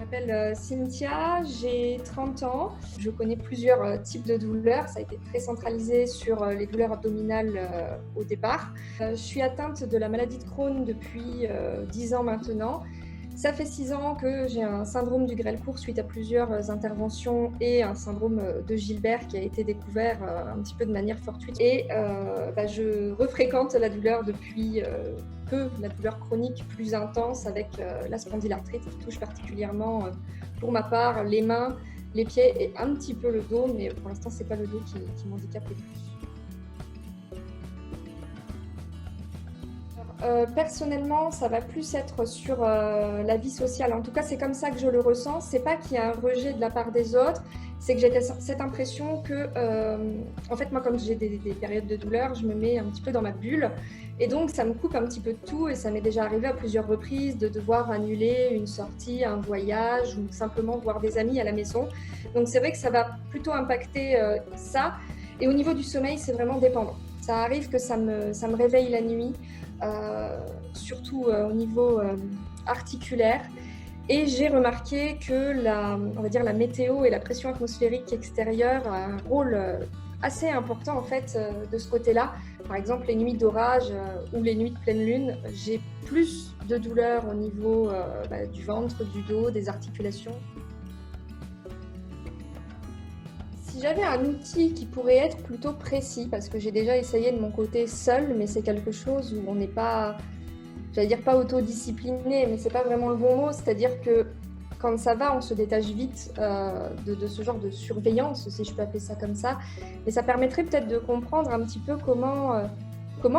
m'appelle Cynthia, j'ai 30 ans. Je connais plusieurs types de douleurs. Ça a été très centralisé sur les douleurs abdominales au départ. Je suis atteinte de la maladie de Crohn depuis 10 ans maintenant. Ça fait 6 ans que j'ai un syndrome du grêle court suite à plusieurs interventions et un syndrome de Gilbert qui a été découvert un petit peu de manière fortuite. Et je refréquente la douleur depuis peu, la douleur chronique plus intense avec la spondylarthrite qui touche particulièrement, pour ma part, les mains, les pieds et un petit peu le dos, mais pour l'instant, c'est pas le dos qui m'handicape le plus. Personnellement, ça va plus être sur la vie sociale. En tout cas, c'est comme ça que je le ressens. C'est pas qu'il y a un rejet de la part des autres, c'est que j'ai cette impression que, en fait, moi, comme j'ai des périodes de douleur, je me mets un petit peu dans ma bulle. Et donc, ça me coupe un petit peu de tout. Et ça m'est déjà arrivé à plusieurs reprises de devoir annuler une sortie, un voyage ou simplement voir des amis à la maison. Donc, c'est vrai que ça va plutôt impacter ça. Et au niveau du sommeil, c'est vraiment dépendant. Ça arrive que ça me réveille la nuit. Surtout au niveau articulaire. Et j'ai remarqué que on va dire la météo et la pression atmosphérique extérieure a un rôle assez important en fait de ce côté-là. Par exemple, les nuits d'orage ou les nuits de pleine lune, j'ai plus de douleurs au niveau du ventre, du dos, des articulations. Si j'avais un outil qui pourrait être plutôt précis, parce que j'ai déjà essayé de mon côté seul, mais c'est quelque chose où on n'est pas, j'allais dire pas autodiscipliné, mais c'est pas vraiment le bon mot, c'est-à-dire que quand ça va, on se détache vite de ce genre de surveillance, si je peux appeler ça comme ça, mais ça permettrait peut-être de comprendre un petit peu comment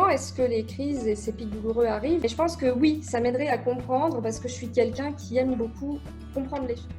est-ce que les crises et ces pics douloureux arrivent. Et je pense que oui, ça m'aiderait à comprendre, parce que je suis quelqu'un qui aime beaucoup comprendre les choses.